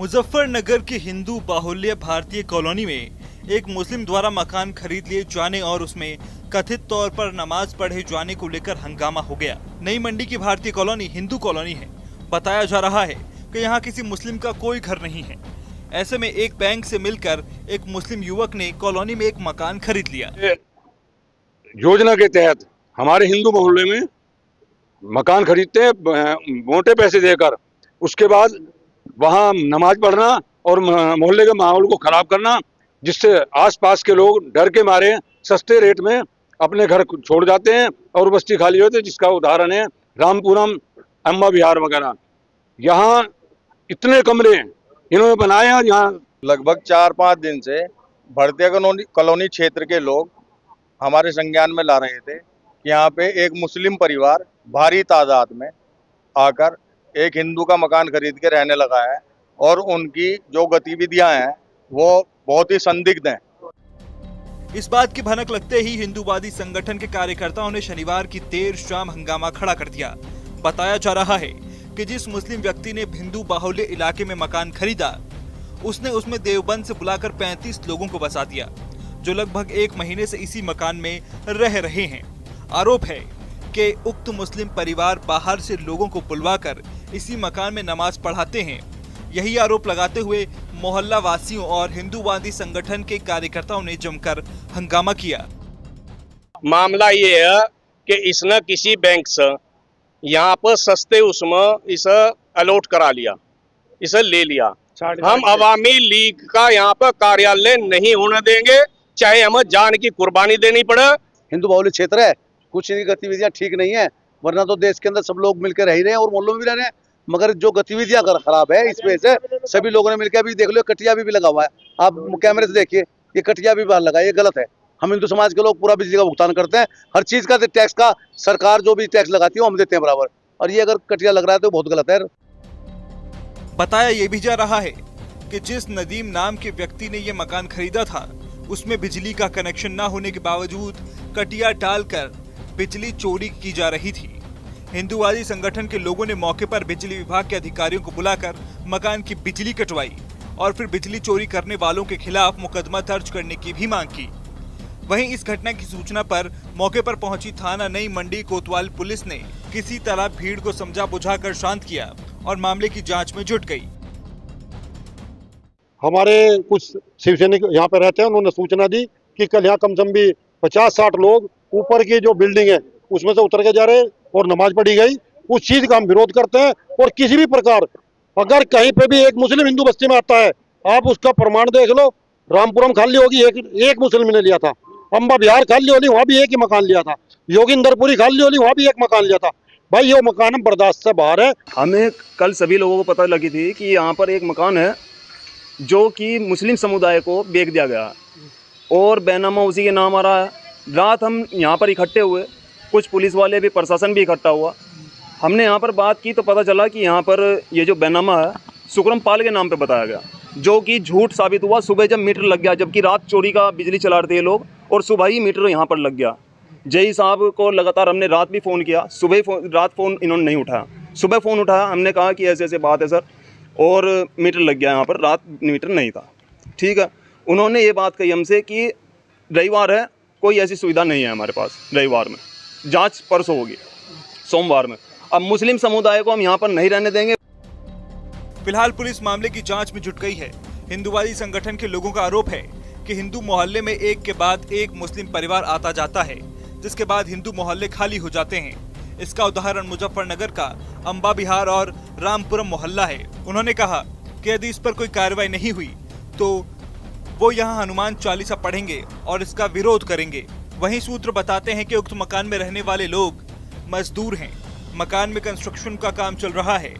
मुजफ्फरनगर के हिंदू बाहुल्य भारतीय कॉलोनी में एक मुस्लिम द्वारा मकान खरीद लिए जाने और उसमें कथित तौर पर नमाज पढ़े जाने को लेकर हंगामा हो गया। नई मंडी की भारतीय कॉलोनी हिंदू कॉलोनी है। बताया जा रहा है कि यहाँ किसी मुस्लिम का कोई घर नहीं है। ऐसे में एक बैंक से मिलकर एक मुस्लिम युवक ने कॉलोनी में एक मकान खरीद लिया। योजना के तहत हमारे हिंदू मोहल्ले में मकान खरीदते हैं मोटे पैसे देकर, उसके बाद वहाँ नमाज पढ़ना और मोहल्ले के माहौल को खराब करना, जिससे आसपास के लोग डर के मारे सस्ते रेट में अपने घर छोड़ जाते हैं और बस्ती खाली होती है, जिसका उदाहरण है रामपुरम, अम्बा विहार वगैरह। यहाँ इतने कमरे इन्होंने बनाए हैं। यहाँ लगभग 4-5 दिन से भारतीय कॉलोनी क्षेत्र के लोग हमारे संज्ञान में ला रहे थे कि यहाँ पे एक मुस्लिम परिवार भारी तादाद में आकर एक हिंदू का मकान खरीद के रहने लगा है और उनकी जो गतिविधियां हैं वो बहुत ही संदिग्ध हैं। इस बात की भनक लगते ही हिंदूवादी संगठन के कार्यकर्ताओं ने शनिवार की देर शाम हंगामा खड़ा कर दिया। बताया जा रहा है कि जिस मुस्लिम व्यक्ति ने हिंदू बाहुल्य इलाके में मकान खरीदा, उसने उसमें देवबंद से बुलाकर 35 लोगों को बसा दिया, जो लगभग 1 महीने से इसी मकान में रह रहे हैं। आरोप है कि उक्त मुस्लिम परिवार बाहर से लोगों को बुलवाकर इसी मकान में नमाज पढ़ाते हैं। यही आरोप लगाते हुए मोहल्ला वासियों और हिंदूवादी संगठन के कार्यकर्ताओं ने जमकर हंगामा किया। मामला ये है कि इसने किसी बैंक से यहाँ पर सस्ते उसमें इसे अलॉट करा लिया, इसे ले लिया। हम अवामी लीग का यहाँ पर कार्यालय नहीं होने देंगे, चाहे हमें जान की कुर्बानी देनी पड़े। हिंदू बाहुल्य क्षेत्र है, कुछ इनकी गतिविधियां ठीक नहीं है, वरना तो देश के अंदर सब लोग मिलकर रह ही रहे हैं और मोहल्लों में भी रह रहे हैं। मगर जो गतिविधियां अगर खराब है, इस वजह से सभी लोगों ने मिलकर, अभी देख लो कटिया भी लगा हुआ है, आप कैमरे से देखिए, ये कटिया भी बाहर लगा है, ये गलत है। हम हिंदू समाज के लोग पूरा बिजली का भुगतान करते हैं, हर चीज का टैक्स का सरकार जो भी टैक्स लगाती है वो हम देते हैं बराबर, और ये अगर कटिया लग रहा है तो बहुत गलत है। बताया ये भी जा रहा है कि जिस नदीम नाम के व्यक्ति ने ये मकान खरीदा था, उसमें बिजली का कनेक्शन न होने के बावजूद कटिया डालकर बिजली चोरी की जा रही थी। हिंदूवादी संगठन के लोगों ने मौके पर बिजली विभाग के अधिकारियों को बुलाकर मकान की बिजली कटवाई और फिर बिजली चोरी करने वालों के खिलाफ मुकदमा दर्ज करने की भी मांग की। वहीं इस घटना की सूचना पर मौके पर पहुंची थाना नई मंडी कोतवाल पुलिस ने किसी तरह भीड़ को समझा बुझाकर शांत किया और मामले की जांच में जुट गई। हमारे कुछ शिव सैनिक यहाँ पे रहते हैं, उन्होंने सूचना दी कि कल यहाँ कम से कम भी 50-60 लोग ऊपर की जो बिल्डिंग है उसमें से उतर के जा रहे और नमाज पढ़ी गई। उस चीज का हम विरोध करते हैं और किसी भी प्रकार अगर कहीं पे भी एक मुस्लिम हिंदू बस्ती में आता है, आप उसका प्रमाण देख लो। रामपुरम खाली होगी, एक मुस्लिम ने लिया था। अम्बा विहार खाली होली, वहाँ भी एक ही मकान लिया था। योगिंदरपुरी खाली होली, वहाँ भी एक मकान लिया था। भाई ये मकान हम बर्दाश्त से बाहर है। हमें कल सभी लोगों को पता लगी थी कि यहाँ पर एक मकान है जो कि मुस्लिम समुदाय को बेच दिया गया और बैनामा उसी के नाम आ रहा है। रात हम यहाँ पर इकट्ठे हुए, कुछ पुलिस वाले भी, प्रशासन भी इकट्ठा हुआ। हमने यहाँ पर बात की तो पता चला कि यहाँ पर ये जो बैनामा है सुकरम पाल के नाम पे बताया गया, जो कि झूठ साबित हुआ। सुबह जब मीटर लग गया, जबकि रात चोरी का बिजली चला रहे थे लोग, और सुबह ही मीटर यहाँ पर लग गया। जय साहब को लगातार हमने रात भी फ़ोन किया, रात फ़ोन इन्होंने नहीं उठाया। सुबह फ़ोन उठाया, हमने कहा कि ऐसे ऐसे बात है सर, और मीटर लग गया यहाँ पर, रात मीटर नहीं था। ठीक है, उन्होंने ये बात कही हमसे कि रविवार है, कोई ऐसी सुविधा नहीं है हमारे पास रविवार में, जांच परसों होगी सोमवार में। अब मुस्लिम समुदाय को हम यहाँ पर नहीं रहने देंगे। फिलहाल पुलिस मामले की जांच में जुट गई है। हिंदूवादी संगठन के लोगों का आरोप है कि हिंदू मोहल्ले में एक के बाद एक मुस्लिम परिवार आता जाता है, जिसके बाद हिंदू मोहल्ले खाली हो जाते हैं। इसका उदाहरण मुजफ्फरनगर का अम्बा विहार और रामपुरम मोहल्ला है। उन्होंने कहा कि यदि इस पर कोई कार्रवाई नहीं हुई तो वो यहाँ हनुमान चालीसा पढ़ेंगे और इसका विरोध करेंगे। वहीं सूत्र बताते हैं कि उक्त मकान में रहने वाले लोग मजदूर हैं। मकान में कंस्ट्रक्शन का काम चल रहा है।